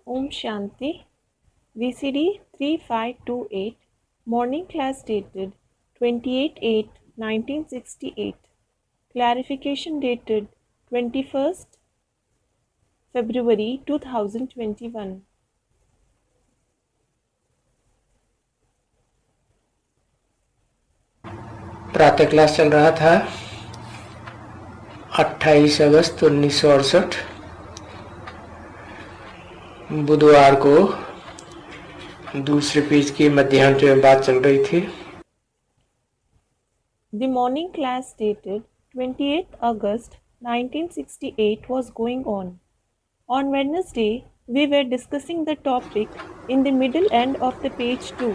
Om Shanti. VCD 3528. Morning class dated 28/8/1968. Clarification dated 21st February 2021. प्रातः class चल रहा था 28 अगस्त 1968 बुधवार को दूसरे पेज की मध्याह्न में बात चल रही थी। The morning class dated 28th August 1968 was going on. On Wednesday, we were discussing the topic in the middle end of the page 2.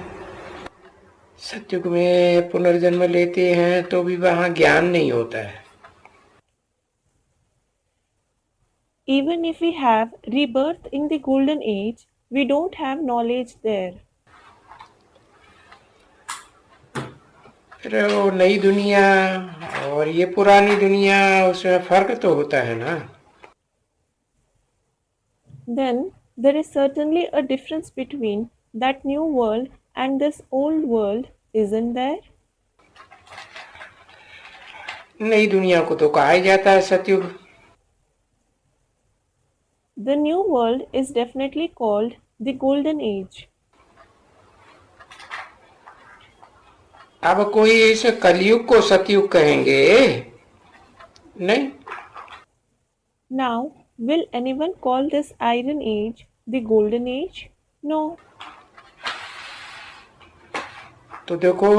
सतयुग में पुनर्जन्म लेते हैं तो भी वहां ज्ञान नहीं होता है। Even if we have rebirth in the golden age, we don't have knowledge there. फिर वो नई दुनिया और ये पुरानी दुनिया, उसमें फर्क तो होता है ना। Then there is certainly a difference between that new world and this old world, isn't there? नई दुनिया को तो कहा ही जाता है सतयुग। The new world is definitely called the golden age. अब कोई इस कलयुग को सतयुग कहेंगे? नहीं। Now, will anyone call this iron age the golden age? No. तो देखो,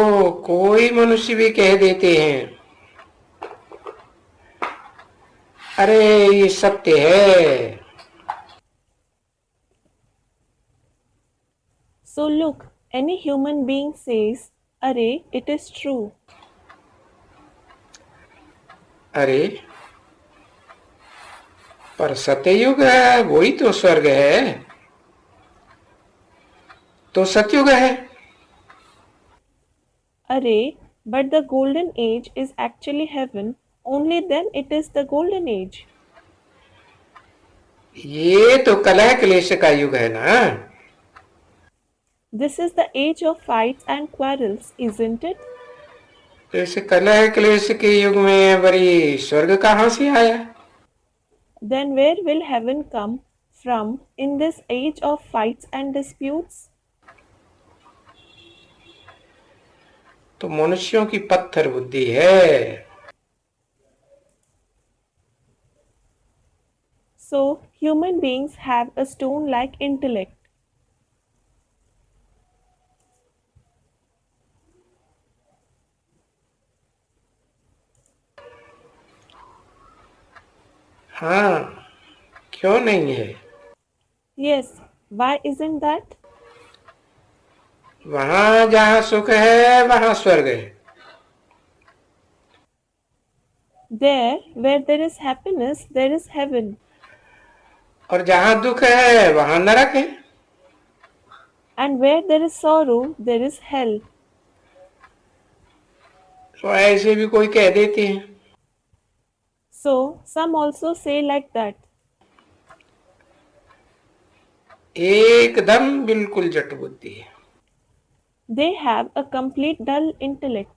कोई मनुष्य भी कह देते हैं अरे ये सत्य है। So look, any human being says, "Arey, it is true." अरे पर सत्ययुग है, वही तो स्वर्ग है, तो सतयुग है। Arey, but the golden age is actually heaven. Only then it is the golden age. ये तो कलह क्लेश का युग है ना। This is the age of fights and quarrels, isn't it? तो इस कलह क्लेश के युग में बड़ी स्वर्ग कहाँ से आया? Then where will heaven come from in this age of fights and disputes? तो मनुष्यों की पत्थर बुद्धि है। So human beings have a stone-like intellect. हाँ, क्यों नहीं है? Yes, why isn't that? वहां जहां सुख है वहां स्वर्ग है। There, where there is happiness, there is heaven. और जहां दुख है वहां नरक है। And where there is sorrow, there is hell. तो ऐसे भी कोई कह देते हैं। So some also say like that. एकदम बिल्कुल जट बुद्धि है। They have a complete dull intellect.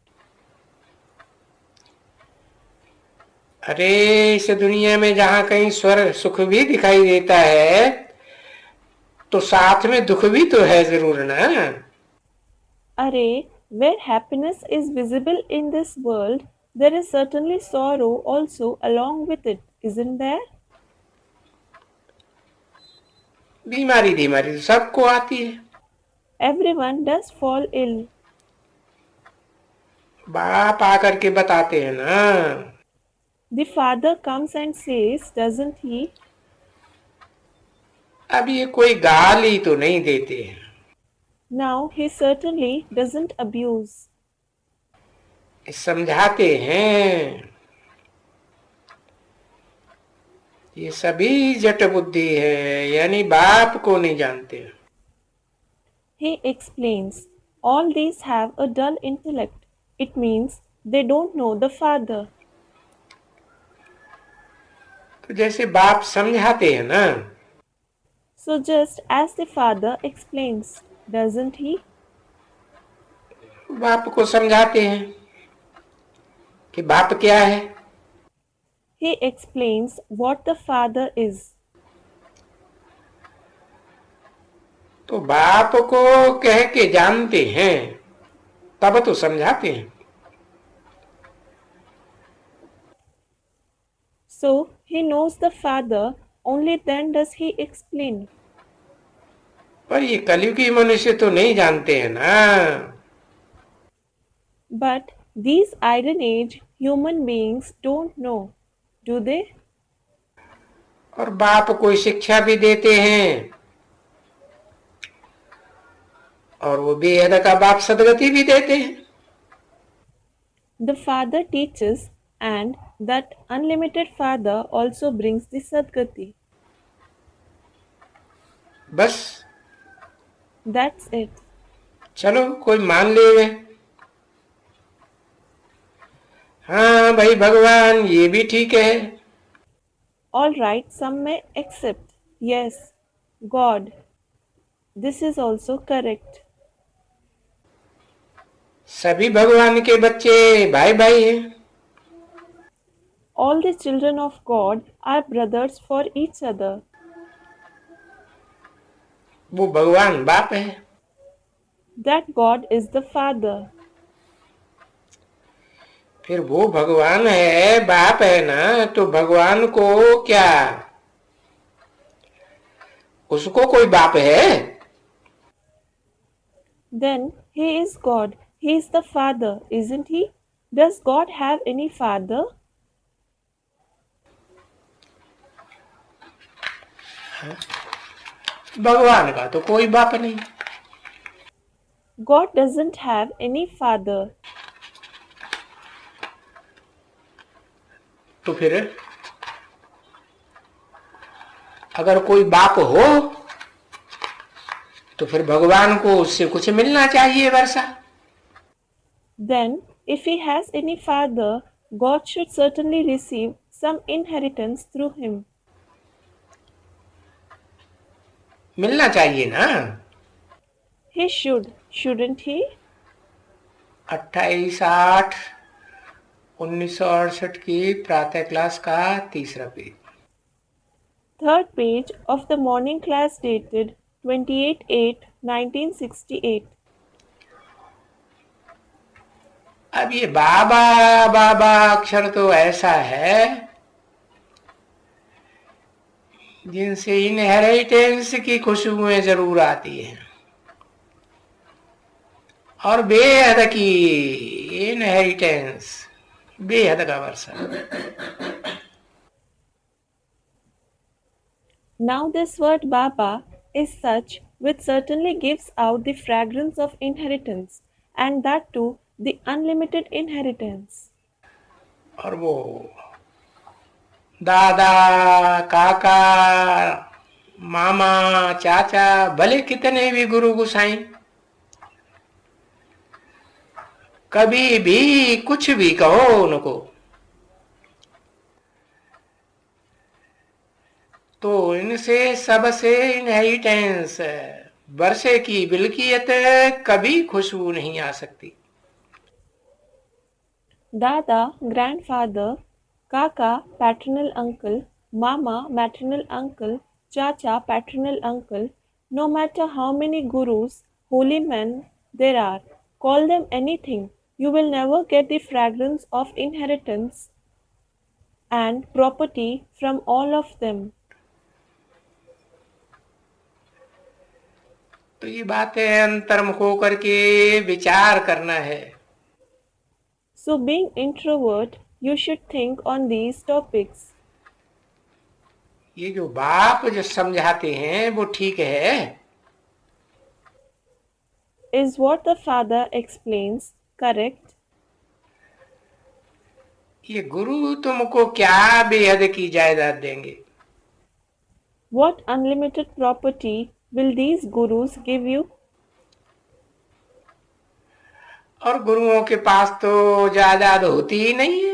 अरे इस दुनिया में जहां कहीं स्वर्ग सुख भी दिखाई देता है तो साथ में दुख भी तो है जरूर ना। Arey, where happiness is visible in this world, there is certainly sorrow also along with it, isn't there? बीमारी बीमारी तो सबको आती है। Everyone does fall ill. बाप आकर के बताते हैं ना। The father comes and says, doesn't he? अब ये कोई गाली तो नहीं देते हैं। Now he certainly doesn't abuse. समझाते हैं। ये सभी जट बुद्धि है, यानी बाप को नहीं जानते। He explains, all these have a dull intellect. It means they don't know the father. तो जैसे बाप समझाते हैं ना, So just as the father explains, doesn't he? बाप को समझाते हैं कि बाप क्या है। He explains what the father is. तो बाप को कह के जानते हैं तब तो समझाते हैं। So he knows the father, only then does he explain. पर ये कलयुगी मनुष्य तो नहीं जानते हैं ना। But these iron age human beings don't know, do they? और बाप कोई शिक्षा भी देते हैं और वो बेहद का बाप सदगति भी देते हैं। The father teaches, and that unlimited father also brings the Sadgati. बस That's it. चलो कोई मान ले। हाँ भाई भगवान ये भी ठीक है। All right, some may accept. Yes, God. This is also correct. सभी भगवान के बच्चे भाई भाई हैं। All the children of God are brothers for each other. वो भगवान बाप है। That God is the Father. फिर वो भगवान है बाप है ना, तो भगवान को क्या उसको कोई बाप है? Then He is God. He is the Father, isn't He? Does God have any father? भगवान का तो कोई बाप नहीं। God doesn't have any father. तो फिर अगर कोई बाप हो तो फिर भगवान को उससे कुछ मिलना चाहिए वर्षा। Then, if He has any father, God should certainly receive some inheritance through Him. मिलना चाहिए ना। He should, shouldn't He? 28/8/1968 की प्रातः क्लास का तीसरा page. Third page of the morning class dated 28/8/1968. अब ये बाबा बाबा अक्षर तो ऐसा है जिनसे इनहेरिटेंस की खुशबुएं जरूर आती हैं और बेहद की इनहेरिटेंस, बेहद का वर्षा। Now this word Baba is such which certainly gives out the fragrance of inheritance, and that too the unlimited inheritance. और वो दादा काका मामा चाचा भले कितने भी गुरु गुसाई कभी भी कुछ भी कहो उनको, तो इनसे सबसे इनहेरिटेंस वर्षे की बिल्कियत कभी खुशबू नहीं आ सकती। Dada, grandfather, Kaka, paternal uncle, Mama, maternal uncle, Chacha, paternal uncle, no matter how many gurus, holy men there are, call them anything, you will never get the fragrance of inheritance and property from all of them. तो ये बातें अंतर्मुख होकर के विचार करना है। So being introvert, you should think on these topics. ये जो बाप जो समझाते हैं वो ठीक है। Is what the father explains correct? ये गुरु तुमको क्या बेहद की जायदाद देंगे? What unlimited property will these gurus give you? और गुरुओं के पास तो जायदाद होती ही नहीं है।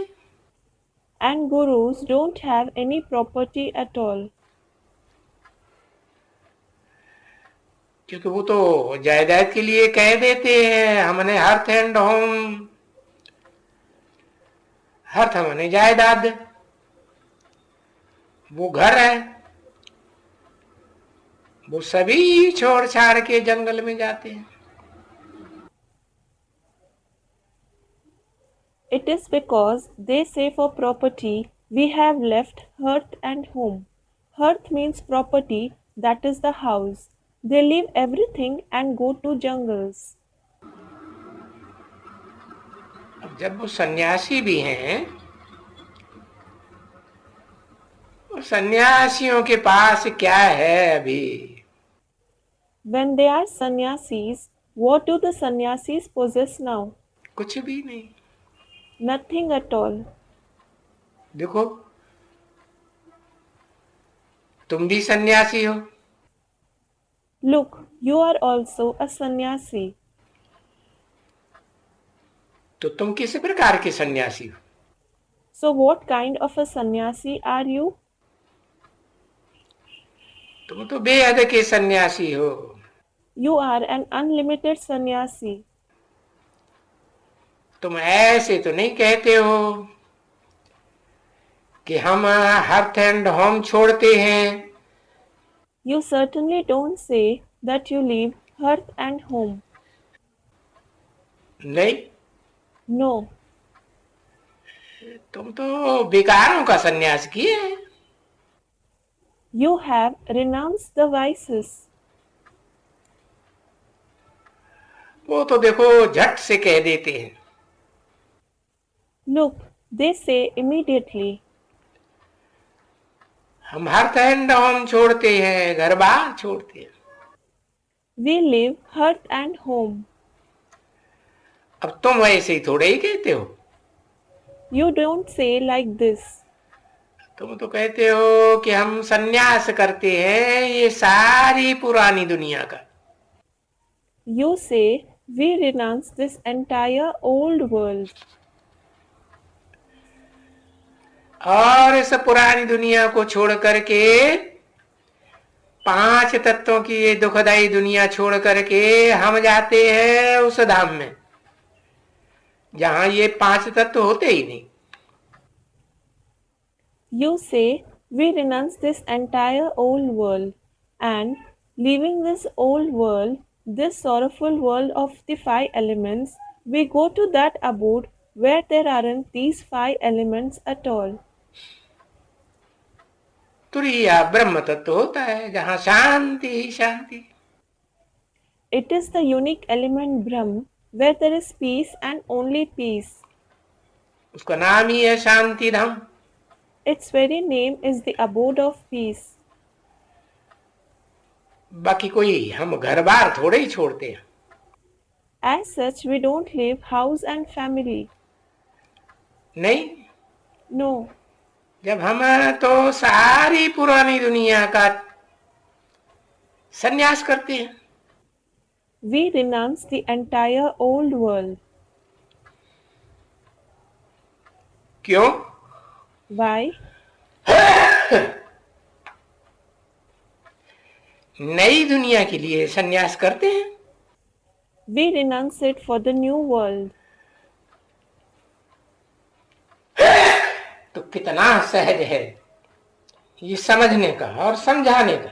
And gurus don't have any property at all. क्योंकि वो तो जायदाद के लिए कह देते हैं, हमने अर्थ एंड होम, अर्थ हमने जायदाद, वो घर है, वो सभी छोड़ छाड़ के जंगल में जाते हैं। It is because they say for property we have left hearth and home. Hearth means property, that is the house. They leave everything and go to jungles. अब जब वो सन्यासी भी हैं, वो सन्यासियों के पास क्या है अभी? When they are sannyasis, what do the sannyasis possess now? कुछ भी नहीं। Nothing at all. देखो, तुम भी सन्यासी हो। Look, you are also a sannyasi. तो तुम किस प्रकार के सन्यासी हो? So what kind of a sannyasi are you? तुम तो बेहद के सन्यासी हो। You are an unlimited sannyasi. तुम ऐसे तो नहीं कहते हो कि हम हर्थ एंड होम छोड़ते हैं। You certainly don't say that you leave hearth and home. नहीं, No, तुम तो विकारों का सन्यास किए हैं। you have renounced the vices. वो तो देखो झट से कह देते हैं। Look, they say immediately. हम हर्थ एंड होम छोड़ते हैं, घर बार छोड़ते हैं। We leave hearth and home. अब तुम वैसे ही थोड़े ही कहते हो। You don't say like this. तुम तो कहते हो कि हम सन्यास करते हैं ये सारी पुरानी दुनिया का। You say we renounce this entire old world. और इस पुरानी दुनिया को छोड़ करके, पांच तत्वों की ये दुखदाई दुनिया छोड़ करके हम जाते हैं उस धाम में जहां ये पांच तत्व होते ही नहीं। You say we renounce this entire old world, and leaving this old world, this sorrowful world of the five elements, we go to that abode where there aren't these five elements at all. तुरीया ब्रह्म तत्व होता है जहां शांति ही शांति। It is the unique element Brahm, where there is peace and only peace. उसका नाम ही है शांति धाम। Its very name is the abode of peace. बाकी कोई हम घर बार थोड़े ही छोड़ते हैं। As such, we don't leave house and family. नहीं, No, जब हम तो सारी पुरानी दुनिया का सन्यास करते हैं। we renounce the entire old world. क्यों? Why? नई दुनिया के लिए सन्यास करते हैं। We renounce it for the new world. तो कितना सहज है ये समझने का और समझाने का।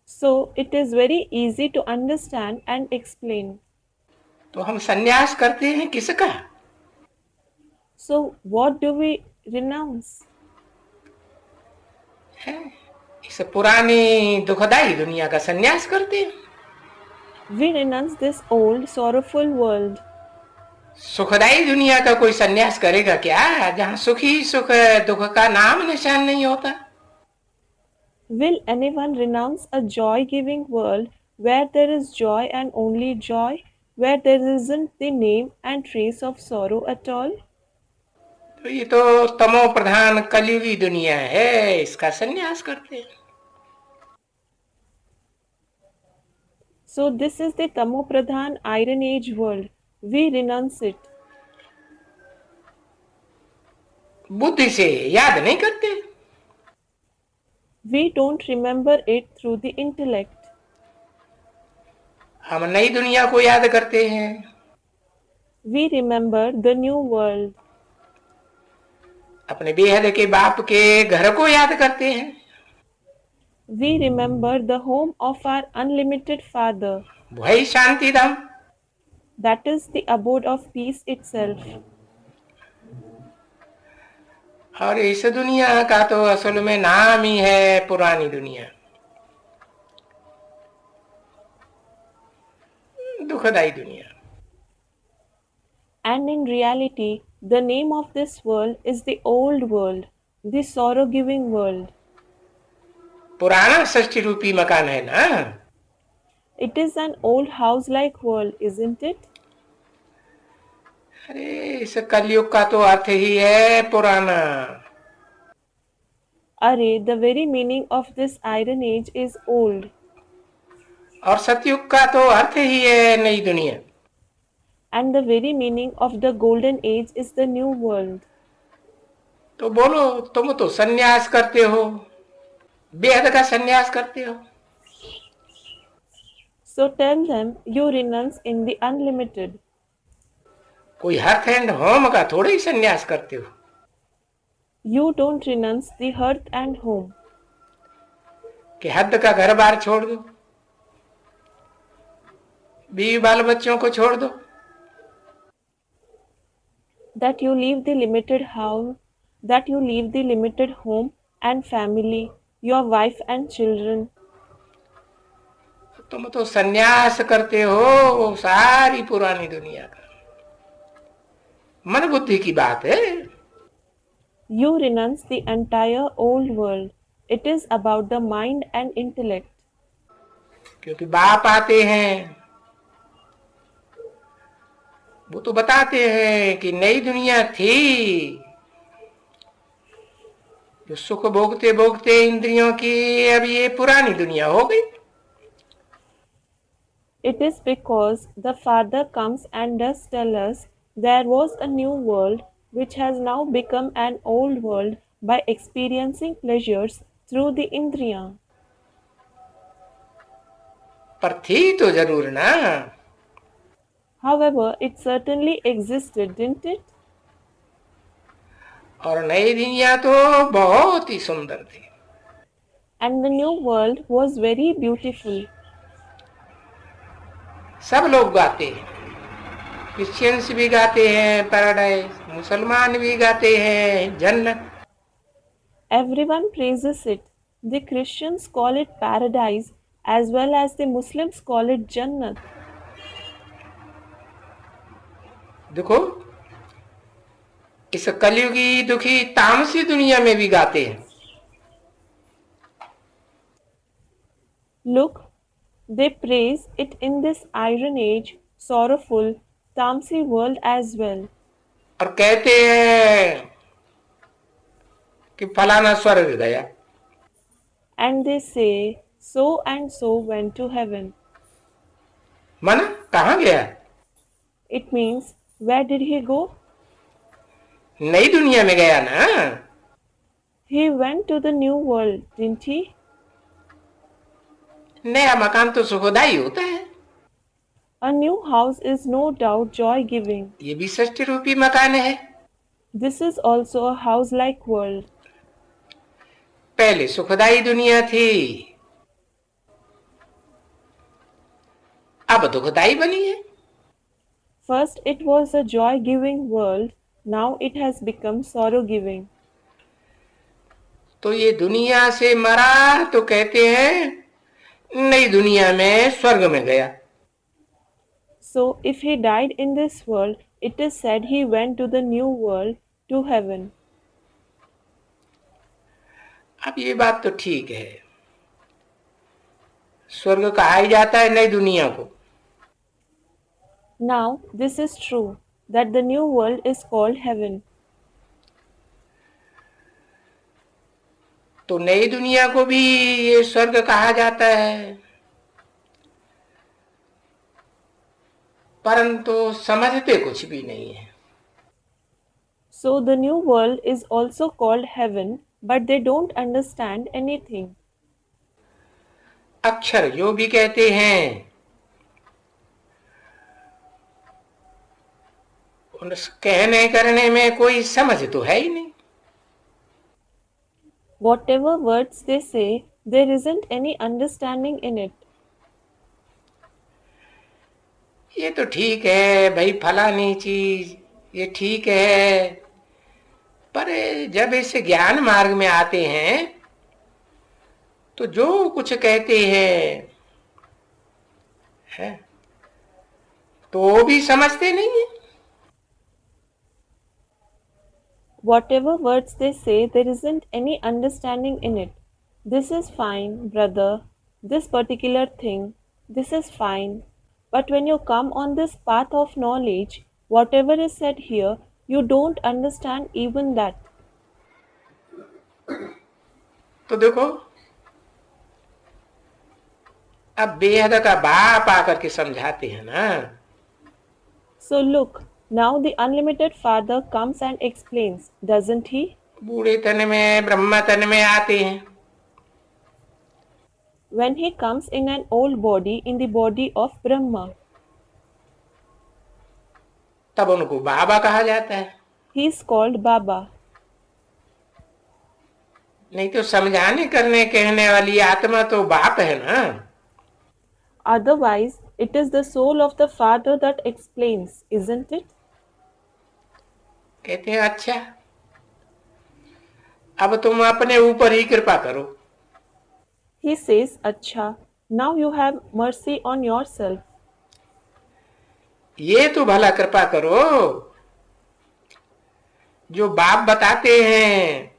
So it is very easy to understand and explain. तो हम सन्यास करते हैं किसका? So what do we renounce? है, इस पुरानी दुखदाई दुनिया का सन्यास करते हैं। We renounce this old sorrowful world. सुखदाई दुनिया का कोई सन्यास करेगा क्या जहां सुखी सुख दुख का नाम निशान नहीं होता? Will anyone renounce a joy-giving world where there is joy and only joy, where there isn't the name and trace of sorrow at all? तो ये तो तमो प्रधान कलयुगी दुनिया है, इसका सन्यास करते हैं। So this is the Tamopradhan Iron Age world. We renounce it. बुद्धि से याद नहीं करते। We don't remember it through the intellect. हम नई दुनिया को याद करते हैं। We remember the new world. अपने बेहद के बाप के घर को याद करते हैं। We remember the home of our unlimited Father. वही शांति धाम। That is the abode of peace itself. और इस दुनिया का तो असल में नाम ही है पुरानी दुनिया, दुखदाई दुनिया। And in reality, the name of this world is the old world, the sorrow-giving world. पुराना षष्ठी रूपी मकान है ना। It is an old house-like world, isn't it? अरे इस कलयुग का तो अर्थ ही है पुराना। Array, the very meaning of this iron age is old. और सतयुग का तो अर्थ ही है नई दुनिया। And the very meaning of the golden age is the new world. तो बोलो, तुम तो सन्यास करते हो, बेहद का सन्यास करते हो। So tell them you renounce in the unlimited. कोई हर्थ एंड होम का थोड़ा ही सन्यास करते हो। You don't renounce the hearth and home. कि हद का घर बार छोड़ दो, बीवी बाल बच्चों को छोड़ दो। That you leave the limited house, that you leave the limited home and family, your wife and children. तुम तो सन्यास करते हो सारी पुरानी दुनिया का। मन बुद्धि की बात है। You renounce the entire old world. It is about the mind and intellect. क्योंकि बाप आते हैं, वो तो बताते हैं कि नई दुनिया थी, जो सुख भोगते भोगते इंद्रियों की अब ये पुरानी दुनिया हो गई। It is because the Father comes and does tell us there was a new world which has now become an old world by experiencing pleasures through the Indriya. पर थी तो जरूर ना। However, it certainly existed, didn't it? और नई दुनिया तो बहुत ही सुंदर थी। And the new world was very beautiful. सब लोग गाते हैं, क्रिश्चियंस भी गाते हैं पैराडाइज, मुसलमान भी गाते हैं जन्नत। Everyone praises it. The Christians call it paradise as well as the Muslims call it Jannat. देखो, इस कलयुगी दुखी तामसी दुनिया में भी गाते हैं। Look, they praise it in this iron age, sorrowful, Tamsi world as well. और कहते हैं कि फलाना स्वर्ग गया। And they say, so and so went to heaven. माना कहाँ गया? It means, where did he go? नई दुनिया में गया ना। He went to the new world, didn't he? नया मकान तो सुखदाई होता है। A new house is no doubt joy-giving. ये भी षष्ठी रूपी मकान है। This is also a house-like world. पहले सुखदाई दुनिया थी, अब दुखदाई बनी है। First it was a joy-giving world, now it has become sorrow-giving. तो ये दुनिया से मरा तो कहते हैं नई दुनिया में स्वर्ग में गया। So if he died in this world, it is said he went to the new world, to heaven. अब ये बात तो ठीक है, स्वर्ग कहा ही जाता है नई दुनिया को। Now this is true, that the new world is called heaven. तो नई दुनिया को भी ये स्वर्ग कहा जाता है, परंतु समझते कुछ भी नहीं है। So the new world is also called heaven, but they don't understand anything. अक्षर जो भी कहते हैं उस कहने करने में कोई समझ तो है ही नहीं। Whatever words they say, there isn't any understanding in it. ये तो ठीक है भाई, फलानी चीज ये ठीक है, पर जब इस ज्ञान मार्ग में आते हैं तो जो कुछ कहते हैं तो वो भी समझते नहीं है। Whatever words they say, there isn't any understanding in it. This is fine, brother. This particular thing, this is fine. But when you come on this path of knowledge, whatever is said here, you don't understand even that. तो देखो, अब बेहद का बाप आकर के समझाते हैं ना। So look, now the unlimited Father comes and explains, doesn't he? बूढ़े तन में ब्रह्म तन में आते हैं, When he comes in an old body, in the body of Brahma, तब उनको बाबा कहा जाता है। he is called Baba. नहीं तो समझाने करने कहने वाली आत्मा तो बाप है ना। Otherwise, it is the soul of the Father that explains, isn't it? कहते हैं अच्छा, अब तुम अपने ऊपर ही कृपा करो। He says, Acha, now you have mercy on yourself. ये तो भला कृपा करो, जो बाप बताते हैं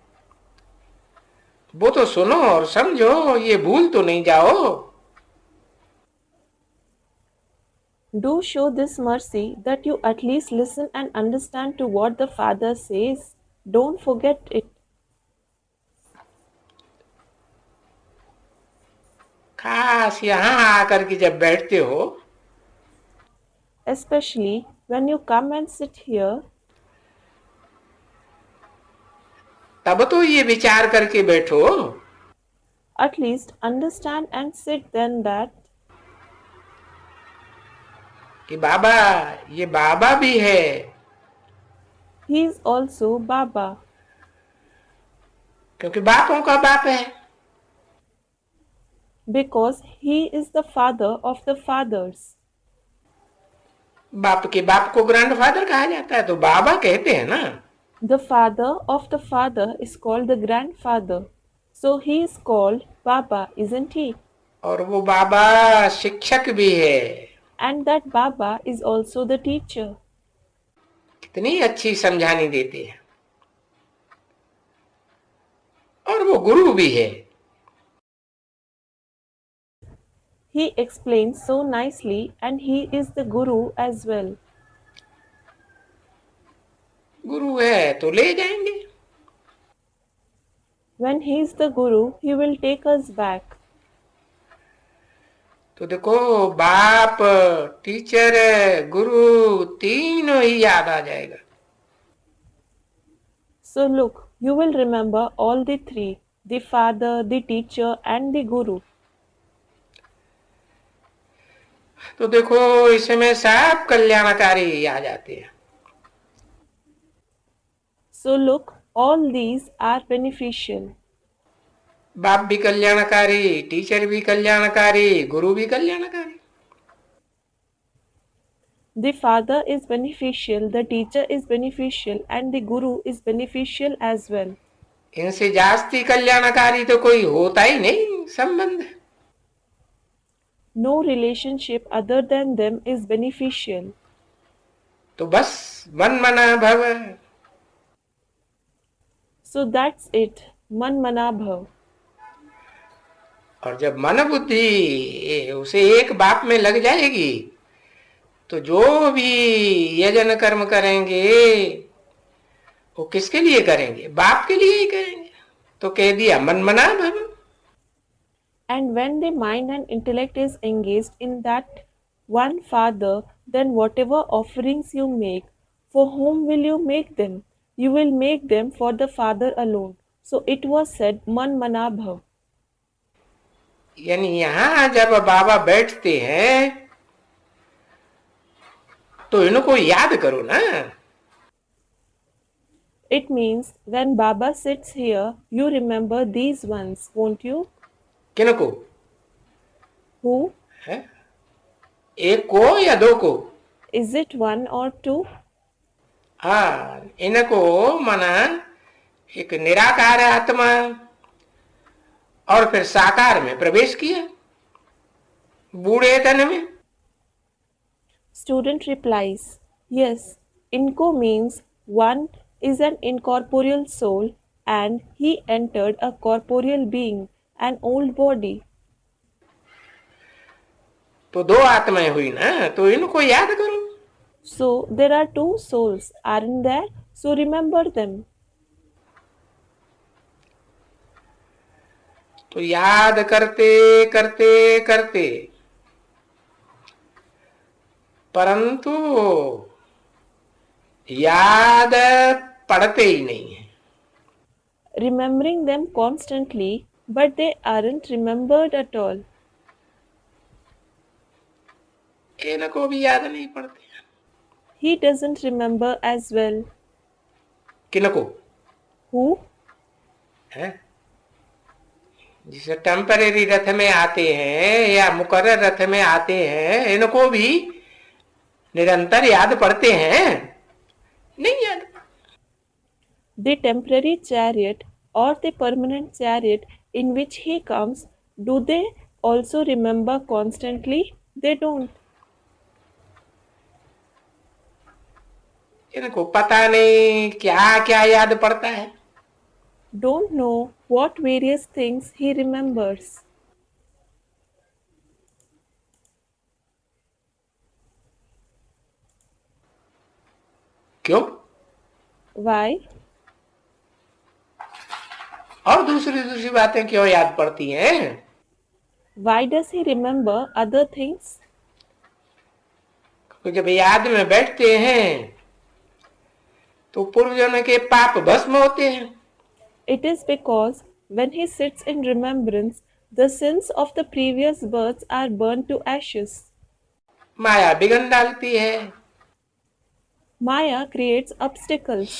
वो तो सुनो और समझो, ये भूल तो नहीं जाओ। Do show this mercy that you at least listen and understand to what the Father says. Don't forget it. खास यहाँ आकर के जब बैठते हो, Especially when you come and sit here, तब तो ये विचार करके बैठो at least understand and sit then that कि बाबा, ये बाबा भी है, He is also Baba, क्योंकि बापों का बाप है। because He is the Father of the fathers. बाप के बाप को ग्रैंडफादर कहा जाता है, तो बाबा कहते हैं ना। The father of the father is called the grandfather. So he is called Baba, isn't he? और वो बाबा शिक्षक भी है। And that Baba is also the teacher. कितनी अच्छी समझानी देते हैं, और वो गुरु भी है। He explains so nicely and he is the Guru as well. गुरु है तो ले जाएंगे। When he is the Guru, he will take us back. तो देखो, बाप, टीचर, गुरु तीनों ही याद आ जाएगा। So look, you will remember all the three, the father, the teacher and the Guru. तो देखो, इसमें सब कल्याणकारी आ जाते हैं। So look, all these are beneficial. बाप भी कल्याणकारी, टीचर भी कल्याणकारी, गुरु भी कल्याणकारी। The father is beneficial, the teacher is beneficial and the Guru is beneficial as well. इनसे जास्ती कल्याणकारी तो कोई होता ही नहीं संबंध। No relationship other than them is beneficial. तो बस मन मना भव। So that's it, Man Mana Bhav. और जब मन बुद्धि उसे एक बाप में लग जाएगी तो जो भी यजन कर्म करेंगे वो किसके लिए करेंगे? बाप के लिए ही करेंगे। तो कह दिया मन मना भव। And when the mind and intellect is engaged in that one Father, then whatever offerings you make, for whom will you make them? You will make them for the Father alone. So it was said, Man Mana Bhav. यानी यहाँ जब बाबा बैठते हैं तो इनको याद करो ना। It means when Baba sits here, you remember these ones, won't you? किनको? Who? है? एक को या दो को? Is it one or two? हाँ, इनको मनन एक निराकार आत्मा और फिर साकार में प्रवेश किया, बूढ़े तन में। Student replies, yes, inco means one is an incorporeal soul and he entered a corporeal being, an old body. तो दो आत्माएं हुई ना, तो इनको याद करो। So there are two souls, aren't there? So remember them. तो याद करते करते करते, परंतु याद पड़ते ही नहीं है। Remembering them constantly, but they aren't remembered at all. इनको भी याद नहीं पड़ते। He doesn't remember as well. किनको? Who? है? जिसे टेम्परेरी रथ में आते हैं या मुकर्रर रथ में आते हैं, इनको भी निरंतर याद पड़ते हैं? नहीं याद। The temporary chariot or the permanent chariot in which he comes, do they also remember constantly? They don't. इनको पता नहीं क्या क्या याद पड़ता है। Don't know what various things he remembers. क्यों? Why? और दूसरी दूसरी बातें क्यों याद पड़ती हैं? Why does he remember other things? क्योंकि जब याद में बैठते हैं तो पूर्वजन्म के पाप भस्म होते हैं। It is because when he sits in remembrance, the sins of the previous births are burned to ashes. Maya बिगन डालती है, Maya creates obstacles.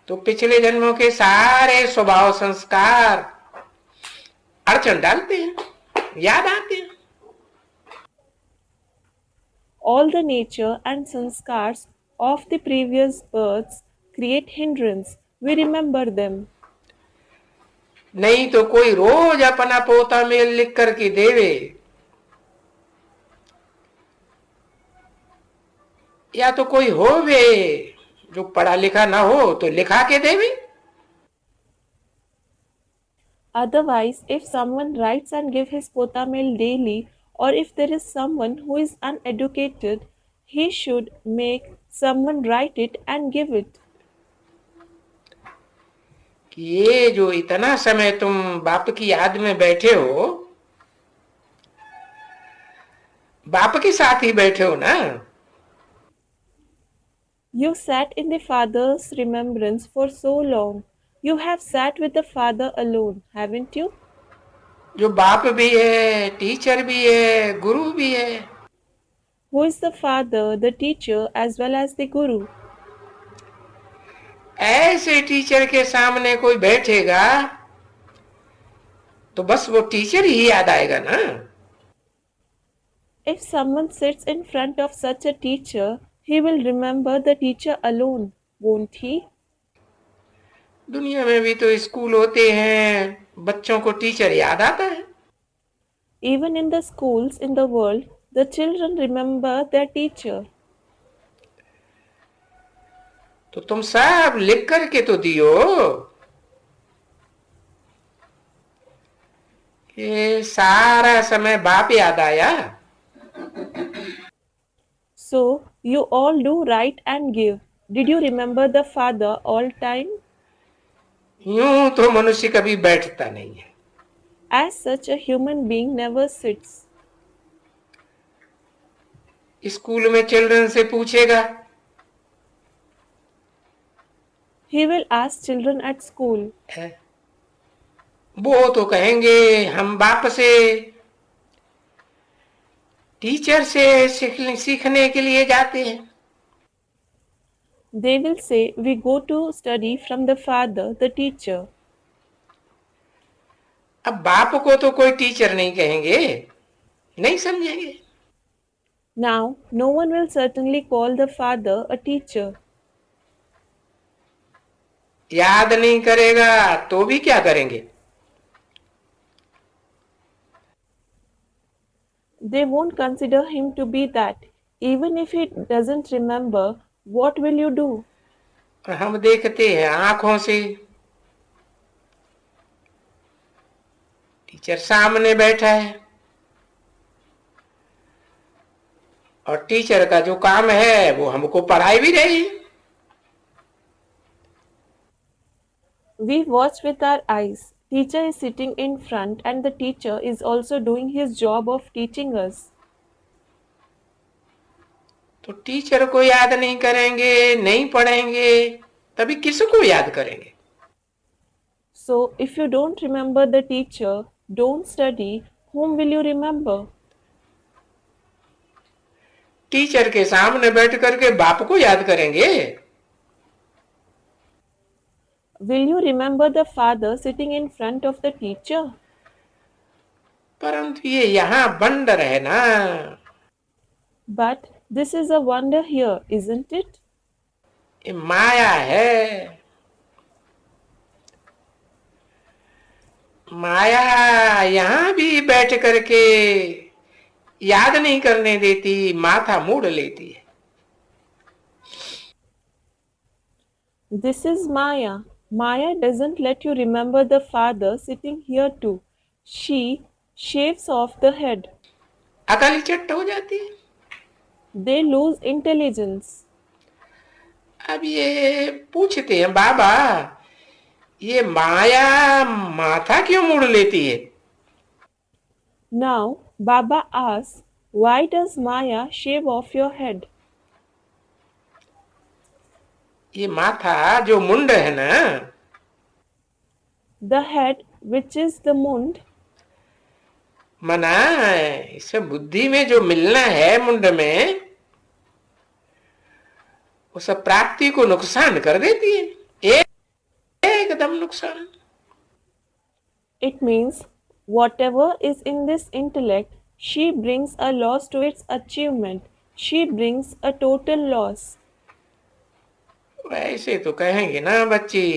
तो पिछले जन्मों के सारे स्वभाव संस्कार अड़चन डालते हैं, याद आते हैं। All the nature and sanskars of the previous births create hindrance. We remember them. नहीं तो कोई रोज अपना पोता मेल लिख करके देवे, या तो कोई होवे जो पढ़ा लिखा ना हो तो लिखा के देवे। Otherwise, if someone writes and gives his pota mail daily, or if there is someone who is uneducated, he should make someone write it and give it. कि ये जो इतना समय तुम बाप की याद में बैठे हो, बाप के साथ ही बैठे हो ना। You sat in the Father's remembrance for so long. You have sat with the Father alone, haven't you? जो बाप भी है, टीचर भी है, गुरु भी है। Who is the Father, the teacher, as well as the Guru? ऐसे टीचर के सामने कोई बैठेगा तो बस वो टीचर ही याद आएगा ना। If someone sits in front of such a teacher, he will remember the teacher alone, won't he? दुनिया में भी तो स्कूल होते हैं, बच्चों को टीचर याद आता है। Even in the schools in the world, the children remember their teacher. तो तुम सब लिख करके तो दियो कि सारा समय बाप याद आया। So, you all do write and give. Did you remember the Father all time? यूं तो मनुष्य कभी बैठता नहीं है। As such, a human being never sits. School में चिल्ड्रन से पूछेगा, He will ask children at school. वो तो कहेंगे हम बाप से, टीचर से सीखने के लिए जाते हैं। They will say, we go to study from the father, the teacher. अब बाप को तो कोई टीचर नहीं कहेंगे, नहीं समझेंगे। Now, no one will certainly call the father a teacher. याद नहीं करेगा तो भी क्या करेंगे? They won't consider him to be that. Even if he doesn't remember, what will you do? और हम देखते हैं आंखों से, टीचर सामने बैठा है और टीचर का जो काम है वो हमको पढ़ाई भी रही है। We watch with our eyes. Teacher is sitting in front and the teacher is also doing his job of teaching us. तो टीचर को याद नहीं करेंगे, नहीं पढ़ेंगे, तभी किसको याद करेंगे? So, if you don't remember the teacher, don't study, whom will you remember? Teacher के सामने बैठ करके बाप को याद करेंगे? Will you remember the father sitting in front of the teacher? परंतु ये यहाँ बंडर है ना। But this is a wonder here, isn't it? ये माया है। माया यहाँ भी बैठ करके याद नहीं करने देती, माथा मोड़ लेती है। This is Maya. Maya doesn't let you remember the father sitting here too. She shaves off the head. अकल चट हो जाती है। They lose intelligence. अब ये पूछते हैं, बाबा ये माया माथा क्यों मोड़ लेती है? Now, Baba asks, why does Maya shave off your head? ये माथा जो मुंड है ना, The head, which is the mund, मना इसे बुद्धि में जो मिलना है मुंड में, वो सब प्राप्ति को नुकसान कर देती है, एकदम नुकसान। it means whatever is in this intellect, she brings a loss to its achievement. She brings a total loss. वैसे तो कहेंगे ना बच्ची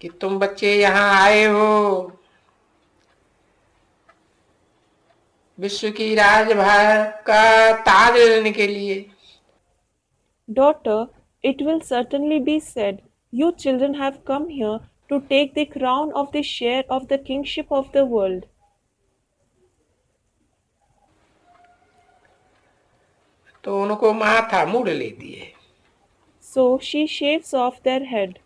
कि तुम बच्चे यहाँ आए हो विश्व की राजभार का ताज लेने के लिए। Daughter, it will certainly be said, you children have come here to take the crown of the share of the kingship of the world. तो उनको माथा मोड़ लेती है। So she shaves off their head.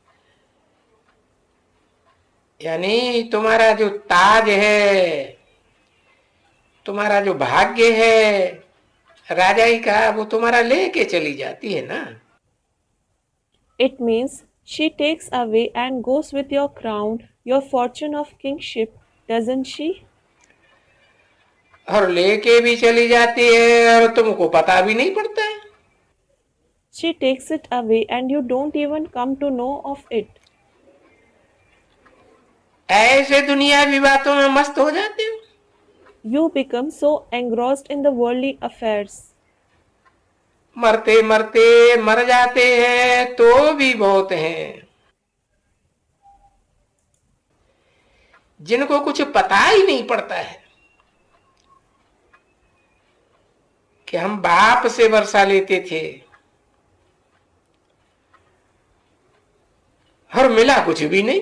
यानी तुम्हारा जो ताज है, तुम्हारा जो भाग्य है राजाई का, वो तुम्हारा लेके चली जाती है ना। It means she takes away and goes with your crown, your fortune of kingship, doesn't she? और लेके भी चली जाती है और तुमको पता भी नहीं पड़ता है। She takes it away and you don't even come to know of it. ऐसे दुनियावी बातों में मस्त हो जाते हो। You become so engrossed in the worldly affairs. मरते मरते मर जाते हैं तो भी बहुत हैं जिनको कुछ पता ही नहीं पड़ता है कि हम बाप से वर्षा लेते थे और मिला कुछ भी नहीं।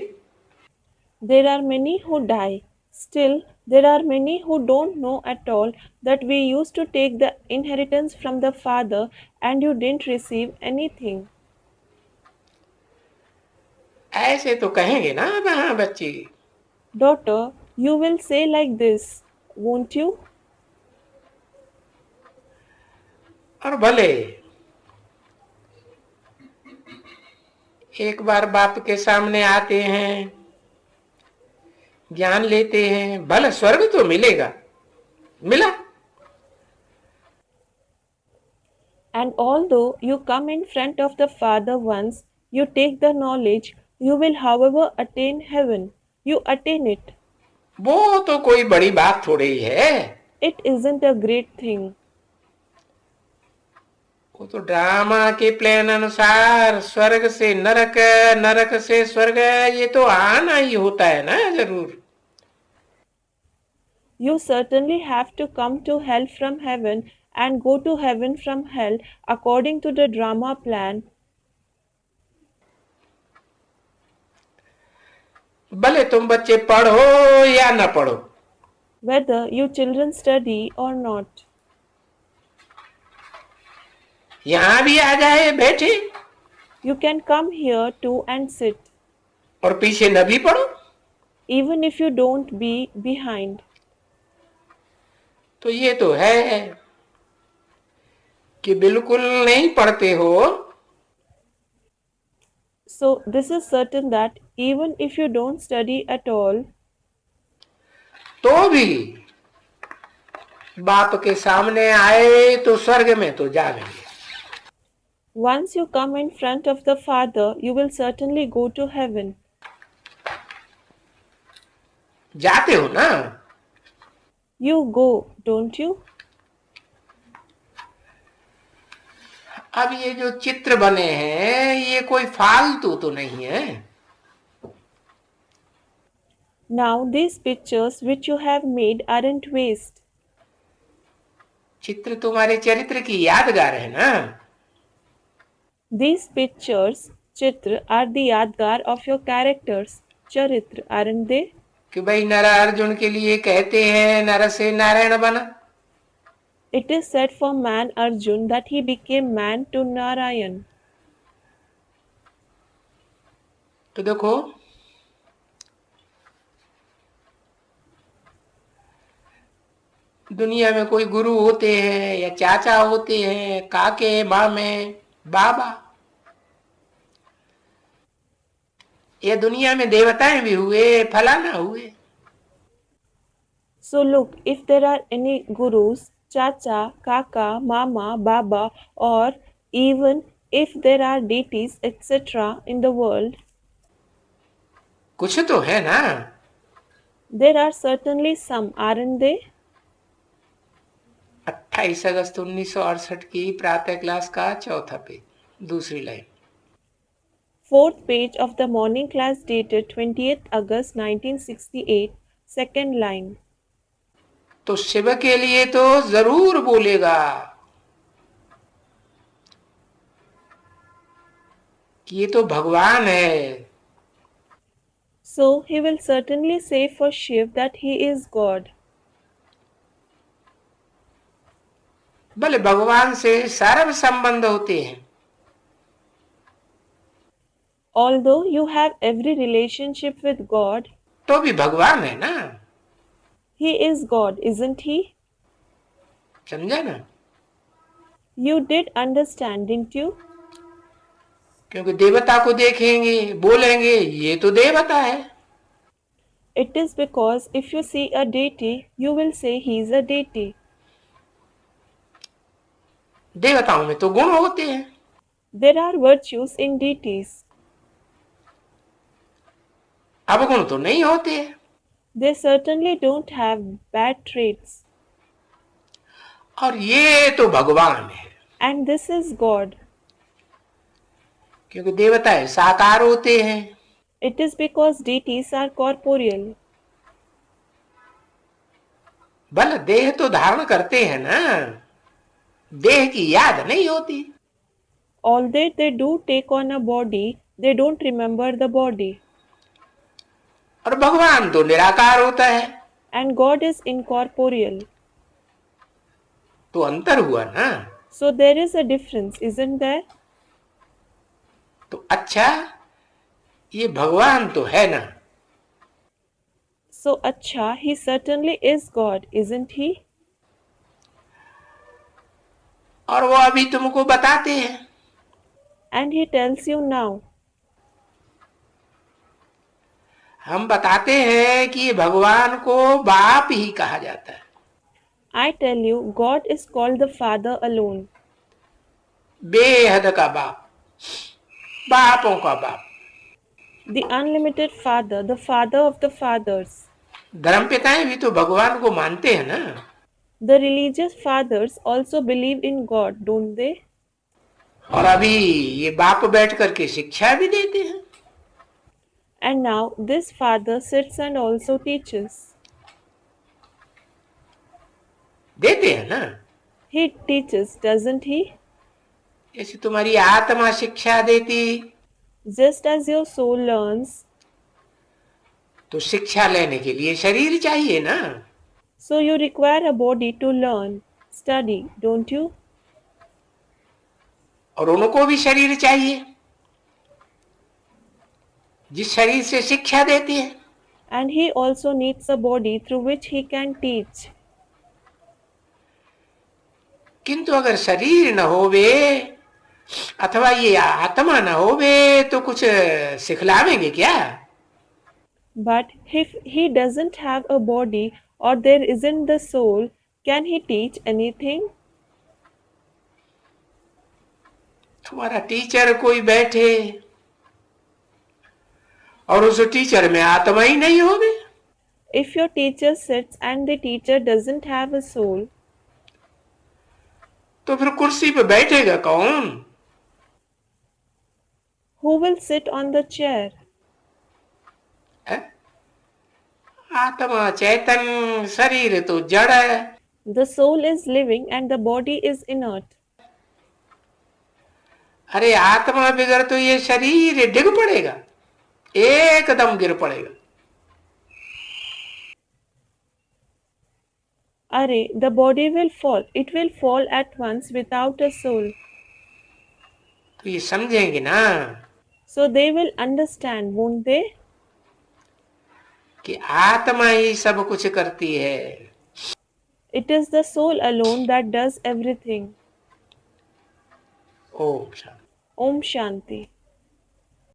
There are many who die. Still, there are many who don't know at all that we used to take the inheritance from the father and you didn't receive anything. ऐसे तो कहेंगे ना वहां बच्ची। Daughter, you will say like this, won't you? और भले एक बार बाप के सामने आते हैं, ज्ञान लेते हैं, भले स्वर्ग तो मिलेगा, मिला। And although you come in front of the Father once you take the knowledge, you will, however, attain heaven. You attain it. वो तो कोई बड़ी बात थोड़ी ही है। It isn't a great thing. वो तो ड्रामा के प्लान अनुसार स्वर्ग से नरक, नरक से स्वर्ग, ये तो आना ही होता है ना जरूर। You certainly have to come to hell from heaven and go to heaven from hell according to the drama plan. भले तुम बच्चे पढ़ो या न पढ़ो, Whether you children study or not. यहां भी आ जाए बैठे You can come here too and sit, और पीछे न भी पढ़ो, even if you don't be behind. तो ये तो है कि बिल्कुल नहीं पढ़ते हो So this is certain that even if you don't study at all, तो भी बाप के सामने आए तो स्वर्ग में तो जाएंगे। once you come in front of the Father, you will certainly go to heaven. जाते हो ना? You go, don't you? अब ये जो चित्र बने हैं ये कोई फालतू तो नहीं है। Now these pictures which you have made aren't waste. चित्र तुम्हारे चरित्र की यादगार है ना? These pictures, Chitra, are the yadgar of your characters, Charitra, aren't they? कि भाई नर अर्जुन के लिए कहते हैं नर से नारायण बना। It is said for man Arjun that he became man to Narayan. तो देखो दुनिया में कोई गुरु होते हैं या चाचा होते हैं, काके, मामे, बाबा, ये दुनिया में देवताएं भी हुए, फलाना हुए। So look, if there are any gurus, chacha, kaka, mama, baba, or even if there are deities, etc. in the world, कुछ तो है ना? there are certainly some, aren't they? 28 अगस्त 1968 की प्रातः क्लास का चौथा पेज, दूसरी line. Fourth page of the morning class dated 20th August 1968, second line. तो शिव के लिए तो जरूर बोलेगा कि ये तो भगवान है। So he will certainly say for Shiv that he is God. भले भगवान से सर्व संबंध होते हैं, Although you have every relationship with God, तो भी भगवान है ना? he is God, isn't he? समझा ना? You did understand, didn't you? क्योंकि देवता को देखेंगे बोलेंगे ये तो देवता है। It is because if you see a deity, you will say he is a deity. देवताओं में तो गुण होते हैं, There are virtues in deities. अवगुण तो नहीं होते। They certainly don't have bad traits. और ये तो भगवान है, And this is God. क्योंकि देवता साकार होते हैं। It is because deities are corporeal. बल देह तो धारण करते हैं ना, देह की याद नहीं होती। Although they do take on a body, they don't remember the body. और भगवान तो निराकार होता है। And God is incorporeal. तो अंतर हुआ ना? So there is a difference, isn't there? तो अच्छा ये भगवान तो है ना? So acha, he certainly is God, isn't he? और वो अभी तुमको बताते हैं। And he tells you now. हम बताते हैं कि भगवान को बाप ही कहा जाता है। I tell you, God is called the Father alone. बेहद का बाप, बापों का बाप। The unlimited Father, the Father of the fathers. धर्मपिताएं भी तो भगवान को मानते हैं ना। The religious fathers also believe in God, don't they? और अभी ये बाप बैठ करके शिक्षा भी देते हैं। And now this Father sits and also teaches. देते हैं ना। He teaches, doesn't he? जैसे तुम्हारी आत्मा शिक्षा देती, Just as your soul learns, तो शिक्षा लेने के लिए शरीर चाहिए ना। so you require a body to learn, study, don't you? और उनको भी शरीर चाहिए, जिस शरीर से शिक्षा देती है। And he also needs a body through which he can teach. किंतु अगर शरीर न होवे अथवा ये आत्मा न होवे तो कुछ सिखलावेंगे क्या? But if he doesn't have a body or there isn't the soul, can he teach anything? तुम्हारा टीचर कोई बैठे और उस टीचर में आत्मा ही नहीं होवे, If your teacher sits and the teacher doesn't have a soul, तो फिर कुर्सी पे बैठेगा कौन? who will sit on the chair? है? आत्मा चैतन, शरीर तो जड़ है। The soul is living and the body is inert. अरे आत्मा बिगड़ तो ये शरीर डिग पड़ेगा, एकदम गिर पड़ेगा। Are, the body will fall. It will fall at once without a soul. तो ये समझेंगे ना So they will understand, won't they? कि आत्मा ही सब कुछ करती है। It is the soul alone that does everything. Om Shanti. Om Shanti.